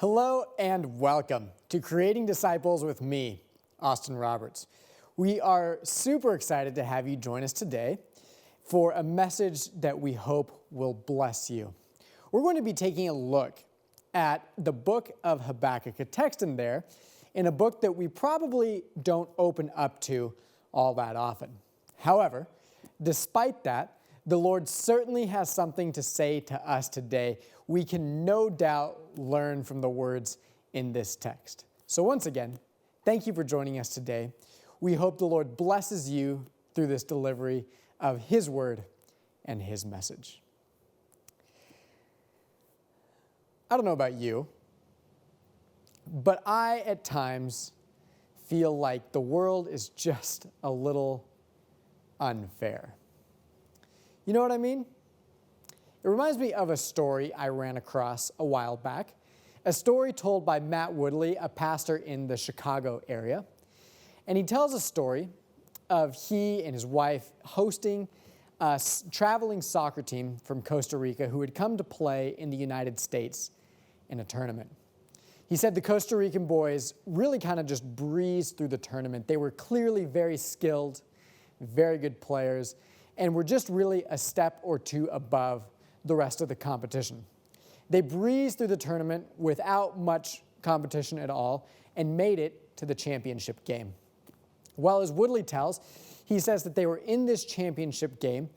Hello and welcome to Creating Disciples with me, Austin Roberts. We are super excited to have you join us today for a message that we hope will bless you. We're going to be taking a look at the Book of Habakkuk, a text in there, in a book that we probably don't open up to all that often. However, despite that, the Lord certainly has something to say to us today. We can no doubt learn from the words in this text. So once again, thank you for joining us today. We hope the Lord blesses you through this delivery of His word and His message. I don't know about you, but I at times feel like the world is just a little unfair. You know what I mean? It reminds me of a story I ran across a while back, a story told by Matt Woodley, a pastor in the Chicago area. And he tells a story of he and his wife hosting a traveling soccer team from Costa Rica who had come to play in the United States in a tournament. He said the Costa Rican boys really kind of just breezed through the tournament. They were clearly very skilled, very good players, and were just really a step or two above the rest of the competition. They breezed through the tournament without much competition at all and made it to the championship game. Well, as Woodley tells, he says that they were in this championship game,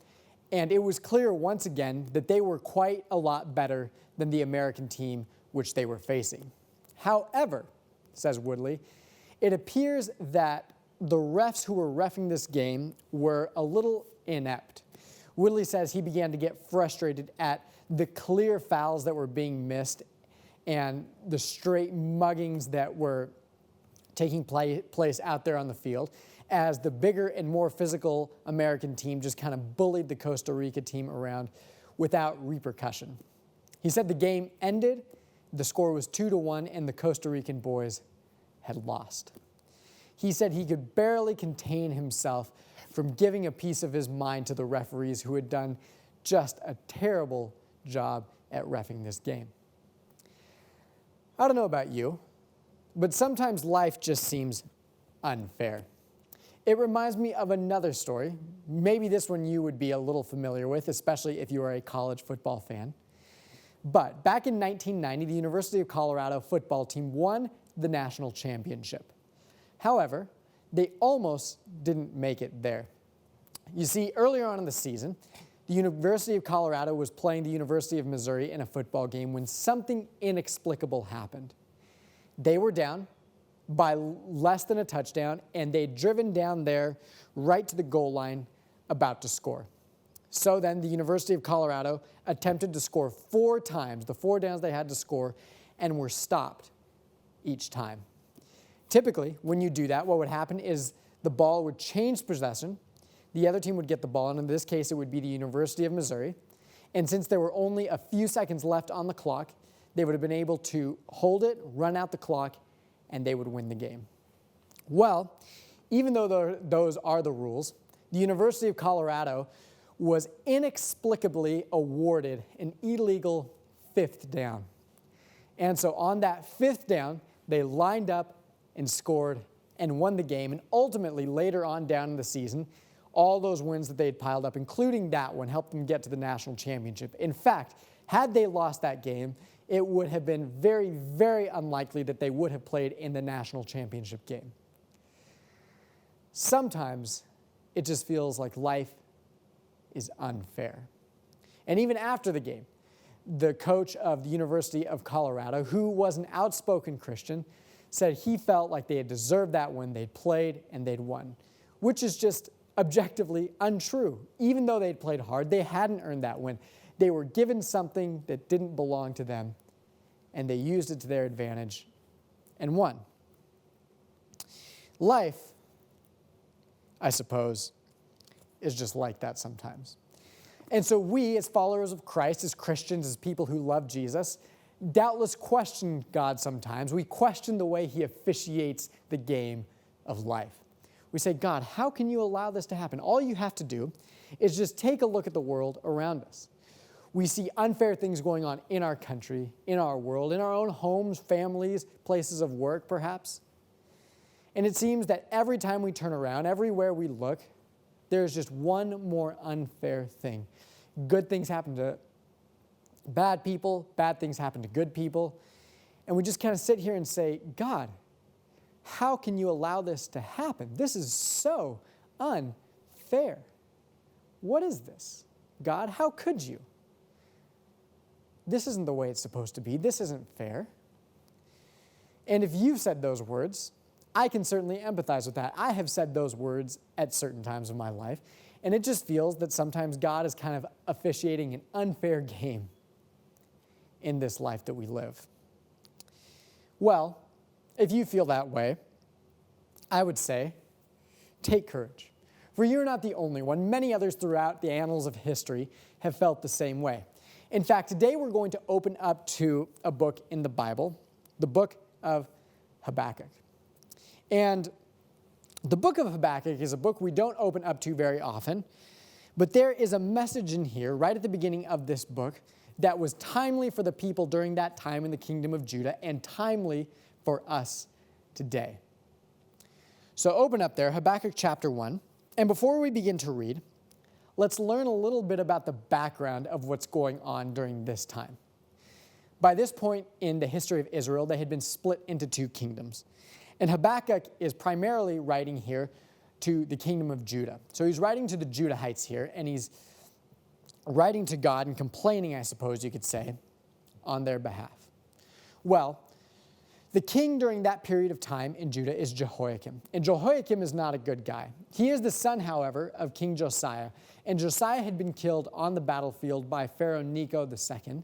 and it was clear once again that they were quite a lot better than the American team which they were facing. However, says Woodley, it appears that the refs who were reffing this game were a little inept. Woodley says he began to get frustrated at the clear fouls that were being missed and the straight muggings that were taking place out there on the field as the bigger and more physical American team just kind of bullied the Costa Rica team around without repercussion. He said the game ended, the score was 2-1, and the Costa Rican boys had lost. He said he could barely contain himself from giving a piece of his mind to the referees who had done just a terrible job at reffing this game. I don't know about you, but sometimes life just seems unfair. It reminds me of another story. Maybe this one you would be a little familiar with, especially if you are a college football fan. But back in 1990, the University of Colorado football team won the national championship. However, they almost didn't make it there. You see, earlier on in the season, the University of Colorado was playing the University of Missouri in a football game when something inexplicable happened. They were down by less than a touchdown, and they'd driven down there right to the goal line about to score. So then the University of Colorado attempted to score 4 times, the 4 downs they had to score, and were stopped each time. Typically, when you do that, what would happen is the ball would change possession, the other team would get the ball, and in this case, it would be the University of Missouri. And since there were only a few seconds left on the clock, they would have been able to hold it, run out the clock, and they would win the game. Well, even though those are the rules, the University of Colorado was inexplicably awarded an illegal 5th down. And so on that 5th down, they lined up and scored and won the game. And ultimately, later on down in the season, all those wins that they had piled up, including that one, helped them get to the national championship. In fact, had they lost that game, it would have been very, very unlikely that they would have played in the national championship game. Sometimes it just feels like life is unfair. And even after the game, the coach of the University of Colorado, who was an outspoken Christian, said he felt like they had deserved that win. They'd played and they'd won, which is just objectively untrue. Even though they'd played hard, they hadn't earned that win. They were given something that didn't belong to them, and they used it to their advantage and won. Life, I suppose, is just like that sometimes. And so we, as followers of Christ, as Christians, as people who love Jesus, doubtless question God sometimes. We question the way He officiates the game of life. We say, God, how can you allow this to happen? All you have to do is just take a look at the world around us. We see unfair things going on in our country, in our world, in our own homes, families, places of work, perhaps. And it seems that every time we turn around, everywhere we look, there's just one more unfair thing. Good things happen to bad people, bad things happen to good people. And we just kind of sit here and say, God, how can you allow this to happen? This is so unfair. What is this? God, how could you? This isn't the way it's supposed to be. This isn't fair. And if you've said those words, I can certainly empathize with that. I have said those words at certain times of my life, and it just feels that sometimes God is kind of officiating an unfair game in this life that we live. Well, if you feel that way, I would say, take courage. For you're not the only one. Many others throughout the annals of history have felt the same way. In fact, today we're going to open up to a book in the Bible, the Book of Habakkuk. And the Book of Habakkuk is a book we don't open up to very often, but there is a message in here right at the beginning of this book that was timely for the people during that time in the kingdom of Judah and timely for us today. So open up there, Habakkuk chapter 1. And before we begin to read, let's learn a little bit about the background of what's going on during this time. By this point in the history of Israel, they had been split into two kingdoms. And Habakkuk is primarily writing here to the kingdom of Judah. So he's writing to the Judahites here, and he's writing to God and complaining, I suppose you could say, on their behalf. Well, the king during that period of time in Judah is Jehoiakim. And Jehoiakim is not a good guy. He is the son, however, of King Josiah. And Josiah had been killed on the battlefield by Pharaoh Necho II.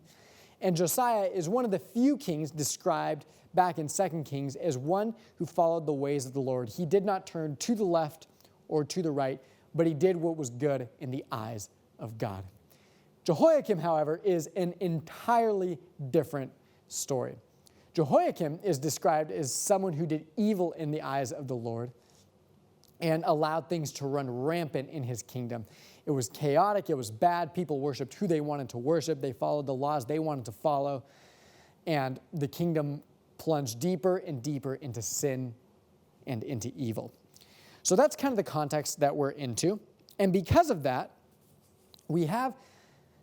And Josiah is one of the few kings described back in 2 Kings as one who followed the ways of the Lord. He did not turn to the left or to the right, but he did what was good in the eyes of God. Jehoiakim, however, is an entirely different story. Jehoiakim is described as someone who did evil in the eyes of the Lord and allowed things to run rampant in his kingdom. It was chaotic, it was bad, people worshiped who they wanted to worship, they followed the laws they wanted to follow, and the kingdom plunged deeper and deeper into sin and into evil. So that's kind of the context that we're into. And because of that, we have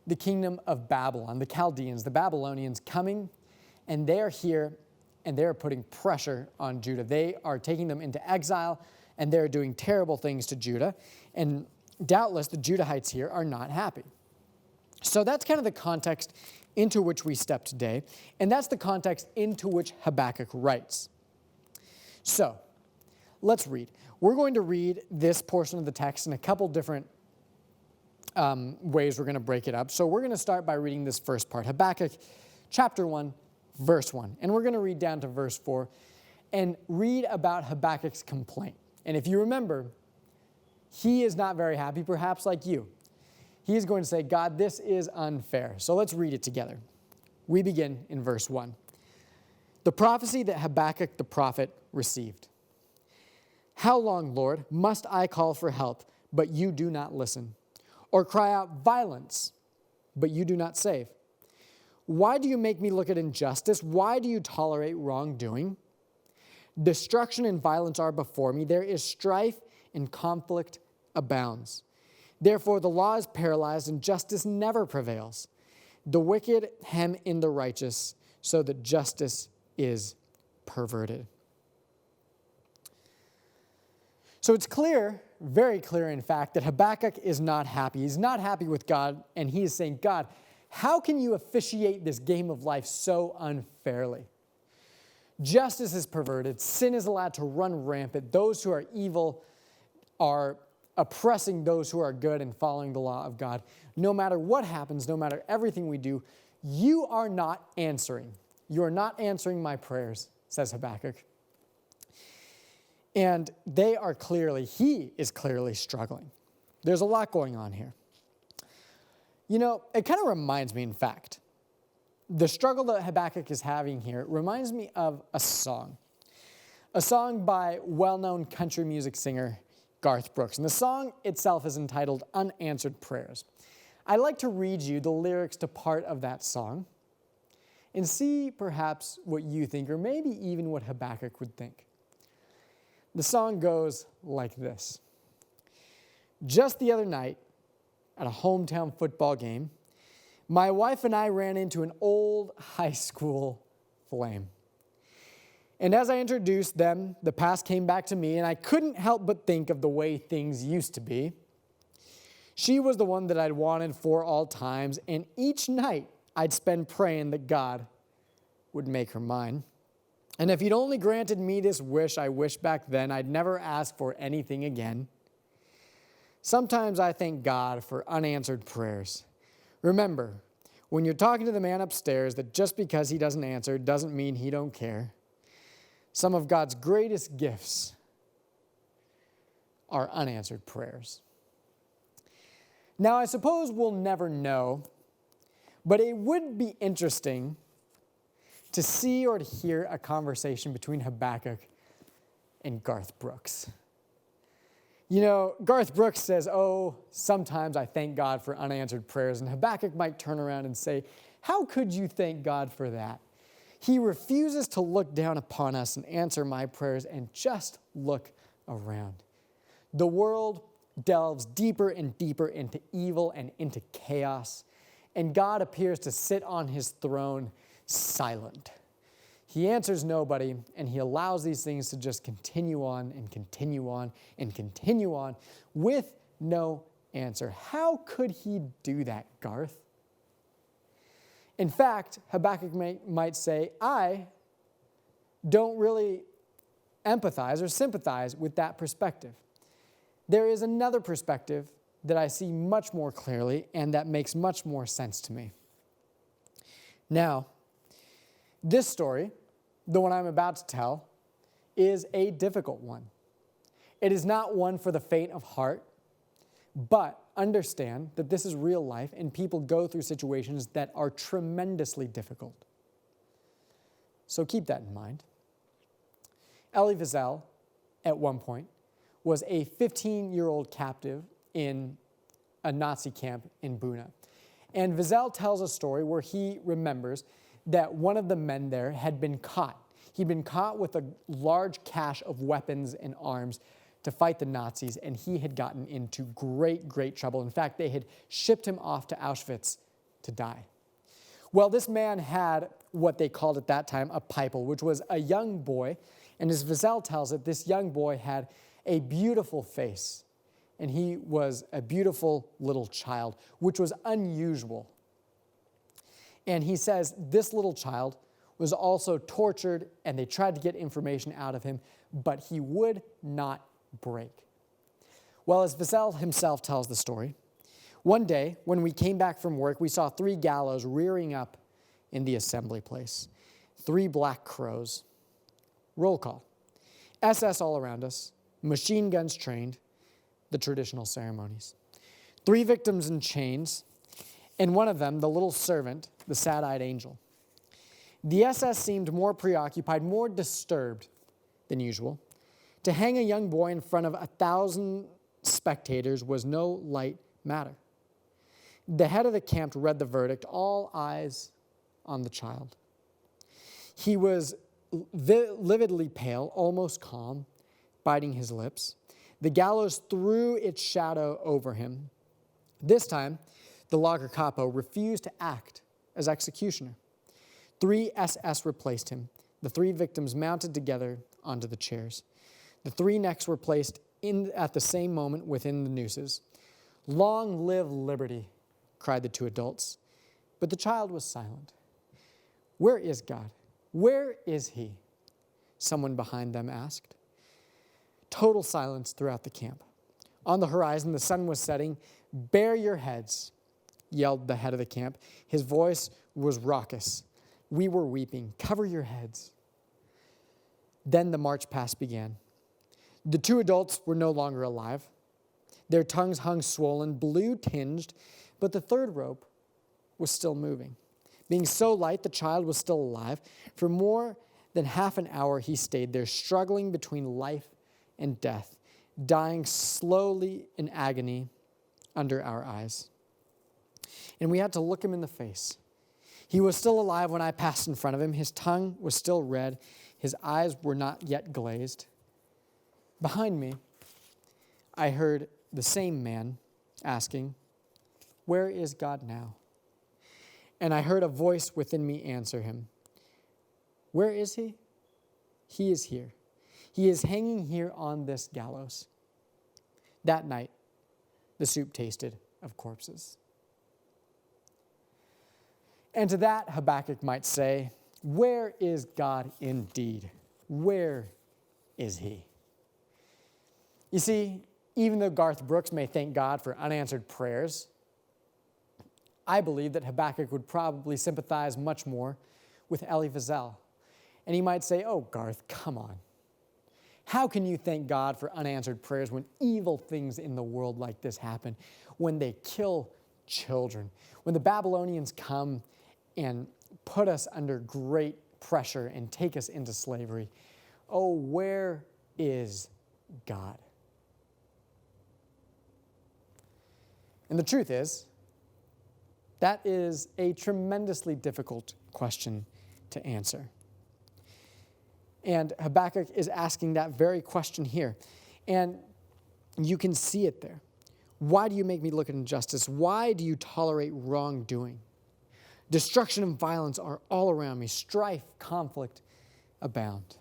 the kingdom of Babylon, the Chaldeans, the Babylonians coming, and they are here, and they are putting pressure on Judah. They are taking them into exile, and they're doing terrible things to Judah. And doubtless, the Judahites here are not happy. So that's kind of the context into which we step today, and that's the context into which Habakkuk writes. So, let's read. We're going to read this portion of the text in a couple different ways we're going to break it up. So we're going to start by reading this first part, Habakkuk chapter 1, verse 1. And we're going to read down to verse 4 and read about Habakkuk's complaint. And if you remember, he is not very happy, perhaps like you. He is going to say, God, this is unfair. So let's read it together. We begin in verse 1. The prophecy that Habakkuk the prophet received. How long, Lord, must I call for help, but you do not listen? Or cry out violence, but you do not save? Why do you make me look at injustice? Why do you tolerate wrongdoing? Destruction and violence are before me. There is strife and conflict abounds. Therefore, the law is paralyzed and justice never prevails. The wicked hem in the righteous, so that justice is perverted. So it's clear, very clear in fact, that Habakkuk is not happy. He's not happy with God, and he is saying, God, how can you officiate this game of life so unfairly? Justice is perverted. Sin is allowed to run rampant. Those who are evil are oppressing those who are good and following the law of God. No matter what happens, no matter everything we do, you are not answering. You are not answering my prayers, says Habakkuk. And he is clearly struggling. There's a lot going on here. You know, it kind of reminds me, in fact, the struggle that Habakkuk is having here reminds me of a song by well-known country music singer Garth Brooks. And the song itself is entitled Unanswered Prayers. I'd like to read you the lyrics to part of that song and see perhaps what you think, or maybe even what Habakkuk would think. The song goes like this. Just the other night, at a hometown football game, my wife and I ran into an old high school flame. And as I introduced them, the past came back to me, and I couldn't help but think of the way things used to be. She was the one that I'd wanted for all times, and each night I'd spend praying that God would make her mine. And if he'd only granted me this wish I wished back then, I'd never ask for anything again. Sometimes I thank God for unanswered prayers. Remember, when you're talking to the man upstairs, that just because he doesn't answer doesn't mean he don't care. Some of God's greatest gifts are unanswered prayers. Now, I suppose we'll never know, but it would be interesting to see or to hear a conversation between Habakkuk and Garth Brooks. You know, Garth Brooks says, "Oh, sometimes I thank God for unanswered prayers." And Habakkuk might turn around and say, "How could you thank God for that? He refuses to look down upon us and answer my prayers, and just look around. The world delves deeper and deeper into evil and into chaos, and God appears to sit on his throne silent. He answers nobody, and he allows these things to just continue on and continue on and continue on with no answer." How could he do that, Garth? In fact, Habakkuk might say, I don't really empathize or sympathize with that perspective. There is another perspective that I see much more clearly and that makes much more sense to me. Now, this story, the one I'm about to tell, is a difficult one. It is not one for the faint of heart, but understand that this is real life and people go through situations that are tremendously difficult. So keep that in mind. Elie Wiesel, at one point, was a 15-year-old captive in a Nazi camp in Buna. And Wiesel tells a story where he remembers that one of the men there had been caught. He'd been caught with a large cache of weapons and arms to fight the Nazis, and he had gotten into great, great trouble. In fact, they had shipped him off to Auschwitz to die. Well, this man had what they called at that time a pipel, which was a young boy, and as Wiesel tells it, this young boy had a beautiful face, and he was a beautiful little child, which was unusual. And he says this little child was also tortured, and they tried to get information out of him, but he would not break. Well, as Wiesel himself tells the story, one day when we came back from work, we saw 3 gallows rearing up in the assembly place. 3 black crows. Roll call. SS all around us. Machine guns trained. The traditional ceremonies. 3 victims in chains, and one of them, the little servant, the sad-eyed angel. The SS seemed more preoccupied, more disturbed than usual. To hang a young boy in front of 1,000 spectators was no light matter. The head of the camp read the verdict, all eyes on the child. He was lividly pale, almost calm, biting his lips. The gallows threw its shadow over him. This time, the Lager Capo refused to act as executioner. 3 SS replaced him. The 3 victims mounted together onto the chairs. The 3 necks were placed in at the same moment within the nooses. "Long live liberty," cried the 2 adults. But the child was silent. "Where is God? Where is he?" someone behind them asked. Total silence throughout the camp. On the horizon, the sun was setting. "Bare your heads," yelled the head of the camp. His voice was raucous. "We were weeping. Cover your heads." Then the march past began. The 2 adults were no longer alive. Their tongues hung swollen, blue-tinged, but the 3rd rope was still moving. Being so light, the child was still alive. For more than half an hour, he stayed there, struggling between life and death, dying slowly in agony under our eyes. and we had to look him in the face. He was still alive when I passed in front of him. His tongue was still red. His eyes were not yet glazed. Behind me, I heard the same man asking, "Where is God now?" And I heard a voice within me answer him, "Where is he? He is here. He is hanging here on this gallows." That night, the soup tasted of corpses. And to that, Habakkuk might say, where is God indeed? Where is he? You see, even though Garth Brooks may thank God for unanswered prayers, I believe that Habakkuk would probably sympathize much more with Elie Wiesel. And he might say, "Oh, Garth, come on. How can you thank God for unanswered prayers when evil things in the world like this happen, when they kill children, when the Babylonians come and put us under great pressure and take us into slavery? Oh, where is God?" And the truth is, that is a tremendously difficult question to answer. And Habakkuk is asking that very question here. And you can see it there. Why do you make me look at injustice? Why do you tolerate wrongdoing? Destruction and violence are all around me. Strife, conflict abound.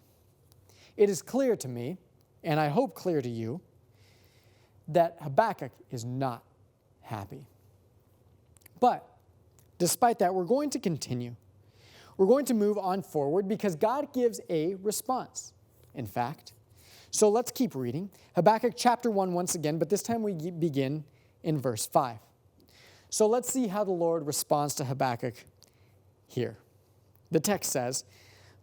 It is clear to me, and I hope clear to you, that Habakkuk is not happy. But despite that, we're going to continue. We're going to move on forward because God gives a response, in fact. So let's keep reading. Habakkuk chapter 1 once again, but this time we begin in verse 5. So let's see how the Lord responds to Habakkuk here. The text says,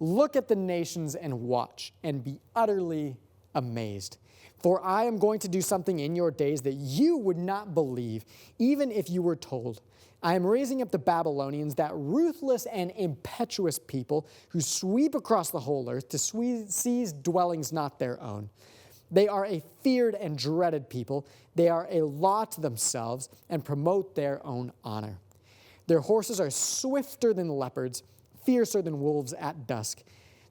"Look at the nations and watch and be utterly amazed. For I am going to do something in your days that you would not believe, even if you were told. I am raising up the Babylonians, that ruthless and impetuous people who sweep across the whole earth to seize dwellings not their own. They are a feared and dreaded people. They are a law to themselves and promote their own honor. Their horses are swifter than leopards, fiercer than wolves at dusk.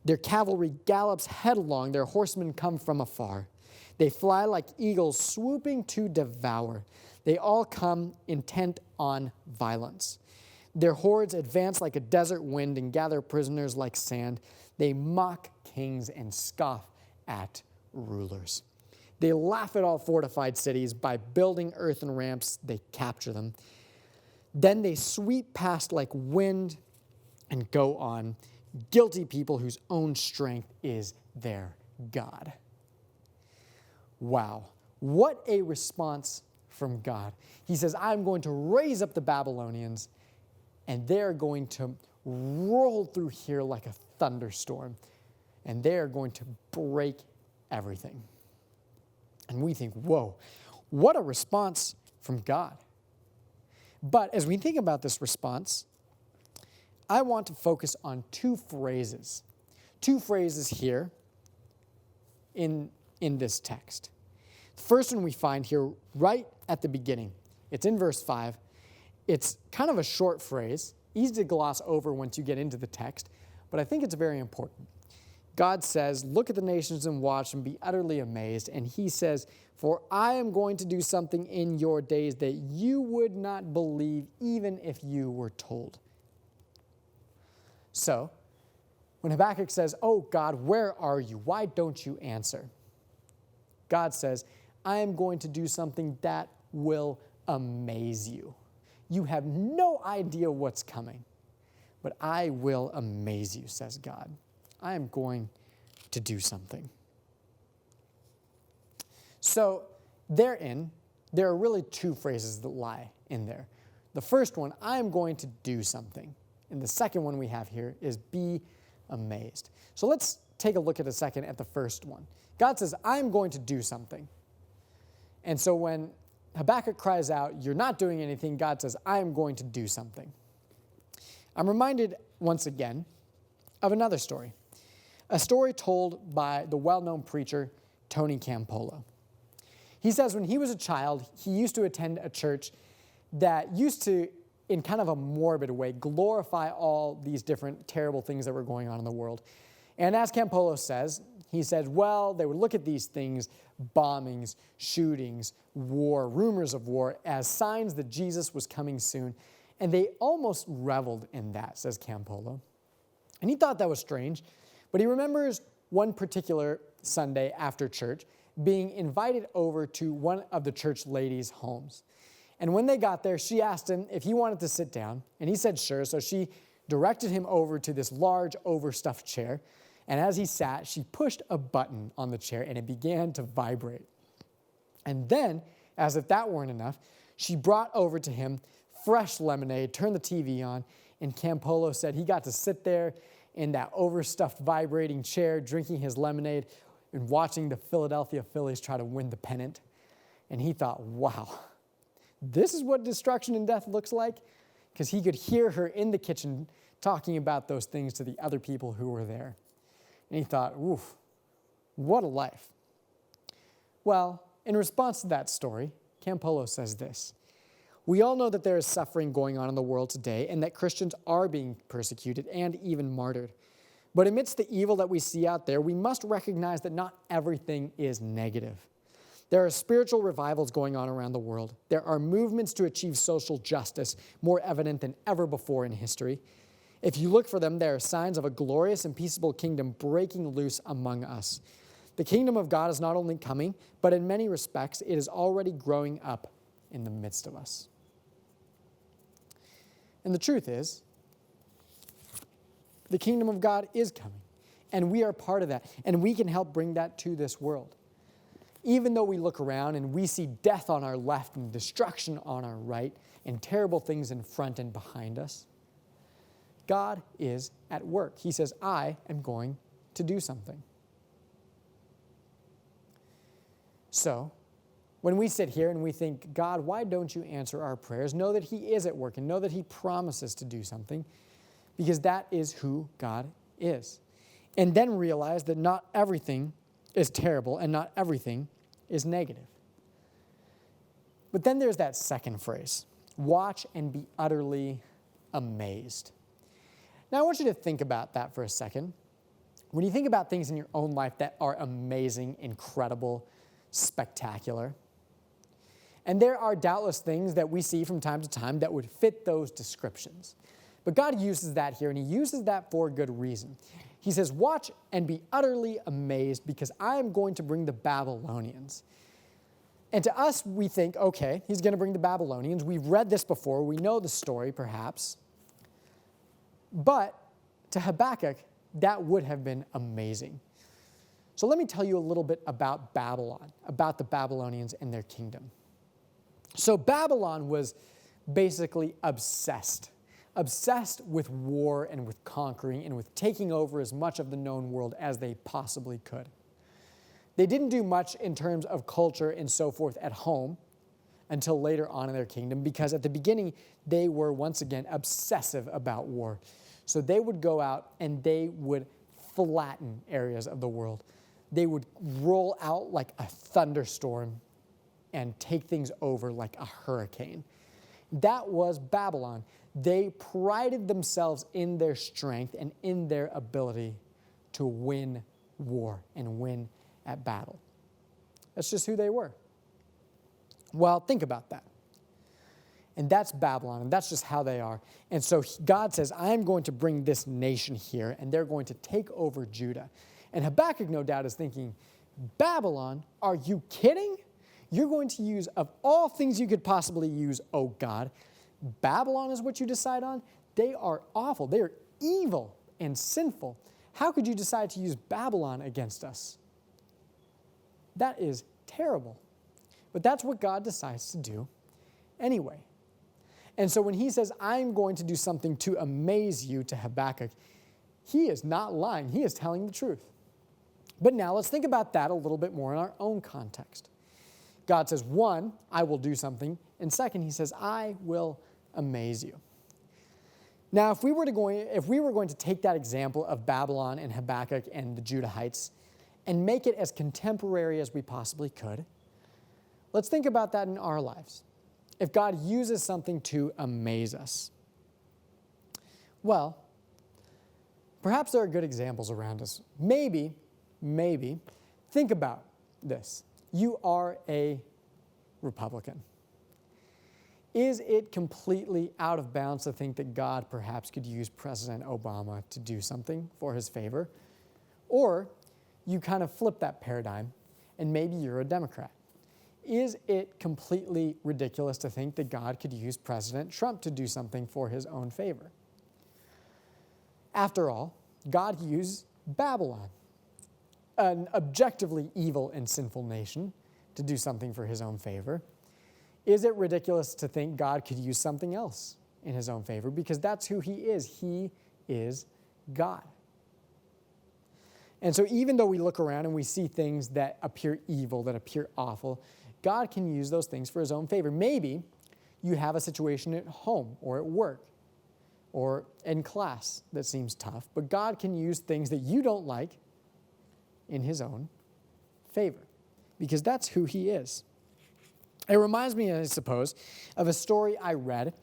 Their cavalry gallops headlong, their horsemen come from afar. They fly like eagles, swooping to devour. They all come intent on violence. Their hordes advance like a desert wind and gather prisoners like sand. They mock kings and scoff at rulers. They laugh at all fortified cities. By building earthen ramps, they capture them. Then they sweep past like wind and go on. Guilty people whose own strength is their God." Wow, what a response from God. He says, "I'm going to raise up the Babylonians, and they're going to roll through here like a thunderstorm, and they're going to break everything." And we think, whoa, what a response from God. But as we think about this response, I want to focus on two phrases here in this text. The first one we find here right at the beginning. It's in verse 5. It's kind of a short phrase, easy to gloss over once you get into the text, but I think it's very important. God says, "Look at the nations and watch and be utterly amazed." And he says, "For I am going to do something in your days that you would not believe even if you were told." So, when Habakkuk says, "Oh God, where are you? Why don't you answer?" God says, "I am going to do something that will amaze you. You have no idea what's coming, but I will amaze you," says God. I am going to do something. So therein, there are really two phrases that lie in there. The first one, I am going to do something. And the second one we have here is be amazed. So let's take a look at a second at the first one. God says, I am going to do something. And so when Habakkuk cries out, you're not doing anything, God says, I am going to do something. I'm reminded once again of another story. A story told by the well-known preacher, Tony Campolo. He says when he was a child, he used to attend a church that used to in kind of a morbid way, glorify all these different terrible things that were going on in the world. And as Campolo says, he said, well, they would look at these things, bombings, shootings, war, rumors of war, as signs that Jesus was coming soon. And they almost reveled in that, says Campolo. And he thought that was strange, but he remembers one particular Sunday after church being invited over to one of the church ladies' homes. And when they got there, she asked him if he wanted to sit down, and he said sure, so she directed him over to this large overstuffed chair. And as he sat, she pushed a button on the chair and it began to vibrate. And then, as if that weren't enough, she brought over to him fresh lemonade, turned the TV on, and Campolo said he got to sit there in that overstuffed vibrating chair, drinking his lemonade and watching the Philadelphia Phillies try to win the pennant. And he thought, wow, this is what destruction and death looks like? Because he could hear her in the kitchen talking about those things to the other people who were there. And he thought, oof, what a life. Well, in response to that story, Campolo says this: we all know that there is suffering going on in the world today and that Christians are being persecuted and even martyred. But amidst the evil that we see out there, we must recognize that not everything is negative. There are spiritual revivals going on around the world. There are movements to achieve social justice more evident than ever before in history. If you look for them, there are signs of a glorious and peaceable kingdom breaking loose among us. The kingdom of God is not only coming, but in many respects, it is already growing up in the midst of us. And the truth is, the kingdom of God is coming, and we are part of that, and we can help bring that to this world. Even though we look around and we see death on our left and destruction on our right and terrible things in front and behind us, God is at work. He says, I am going to do something. So, when we sit here and we think, God, why don't you answer our prayers? Know that He is at work and know that He promises to do something, because that is who God is. And then realize that not everything is terrible and not everything is negative. But then there's that second phrase, watch and be utterly amazed. Now I want you to think about that for a second. When you think about things in your own life that are amazing, incredible, spectacular, and there are doubtless things that we see from time to time that would fit those descriptions. But God uses that here, and He uses that for a good reason. He says, watch and be utterly amazed, because I am going to bring the Babylonians. And to us, we think, okay, He's going to bring the Babylonians. We've read this before. We know the story, perhaps. But to Habakkuk, that would have been amazing. So let me tell you a little bit about Babylon, about the Babylonians and their kingdom. So Babylon was basically obsessed with war and with conquering and with taking over as much of the known world as they possibly could. They didn't do much in terms of culture and so forth at home until later on in their kingdom, because at the beginning they were once again obsessive about war. So they would go out and they would flatten areas of the world. They would roll out like a thunderstorm and take things over like a hurricane. That was Babylon. They prided themselves in their strength and in their ability to win war and win at battle. That's just who they were. Well, think about that. And that's Babylon, and that's just how they are. And so God says, I'm going to bring this nation here, and they're going to take over Judah. And Habakkuk, no doubt, is thinking, Babylon, are you kidding? You're going to use, of all things you could possibly use, oh God, Babylon is what you decide on? They are awful. They are evil and sinful. How could you decide to use Babylon against us? That is terrible. But that's what God decides to do anyway. And so when He says, I'm going to do something to amaze you to Habakkuk, He is not lying. He is telling the truth. But now let's think about that a little bit more in our own context. God says, one, I will do something. And second, He says, I will amaze you. Now, if we were going to take that example of Babylon and Habakkuk and the Judahites and make it as contemporary as we possibly could, let's think about that in our lives. if God uses something to amaze us? Well, perhaps there are good examples around us. Maybe, think about this. You are a Republican. Is it completely out of bounds to think that God perhaps could use President Obama to do something for his favor? Or you kind of flip that paradigm and maybe you're a Democrat. Is it completely ridiculous to think that God could use President Trump to do something for his own favor? After all, God used Babylon, an objectively evil and sinful nation, to do something for his own favor. Is it ridiculous to think God could use something else in his own favor? Because that's who he is. He is God. And so even though we look around and we see things that appear evil, that appear awful, God can use those things for his own favor. Maybe you have a situation at home or at work or in class that seems tough, but God can use things that you don't like in his own favor, because that's who he is. It reminds me, I suppose, of a story I read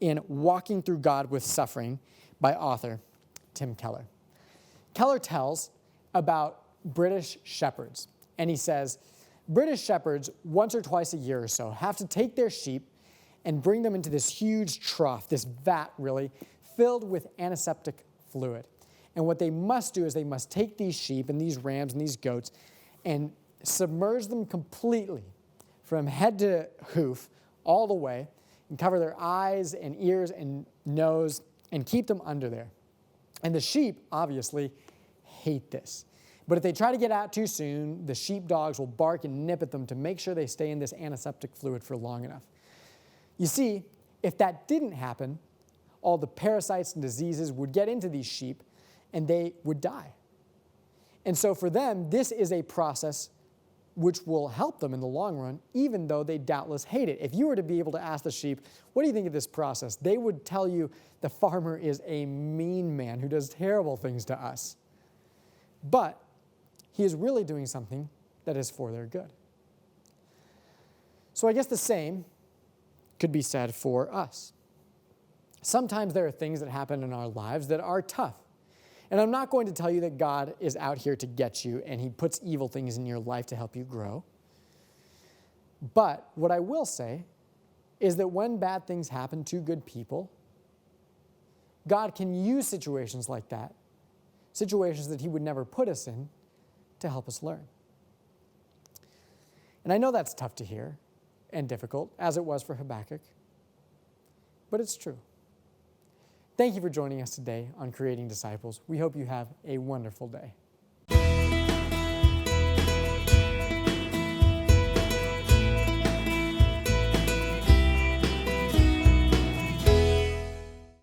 in Walking Through God with Suffering by author Tim Keller. Keller tells about British shepherds, and he says, British shepherds, once or twice a year or so, have to take their sheep and bring them into this huge trough, this vat really, filled with antiseptic fluid. And what they must do is they must take these sheep and these rams and these goats and submerge them completely from head to hoof all the way, and cover their eyes and ears and nose and keep them under there. And the sheep, obviously, hate this. But if they try to get out too soon, the sheepdogs will bark and nip at them to make sure they stay in this antiseptic fluid for long enough. You see, if that didn't happen, all the parasites and diseases would get into these sheep and they would die. And so for them, this is a process which will help them in the long run, even though they doubtless hate it. If you were to be able to ask the sheep, what do you think of this process? They would tell you the farmer is a mean man who does terrible things to us. But he is really doing something that is for their good. So I guess the same could be said for us. Sometimes there are things that happen in our lives that are tough. And I'm not going to tell you that God is out here to get you and he puts evil things in your life to help you grow. But what I will say is that when bad things happen to good people, God can use situations like that, situations that he would never put us in, to help us learn. And I know that's tough to hear and difficult, as it was for Habakkuk, but it's true. Thank you for joining us today on Creating Disciples. We hope you have a wonderful day.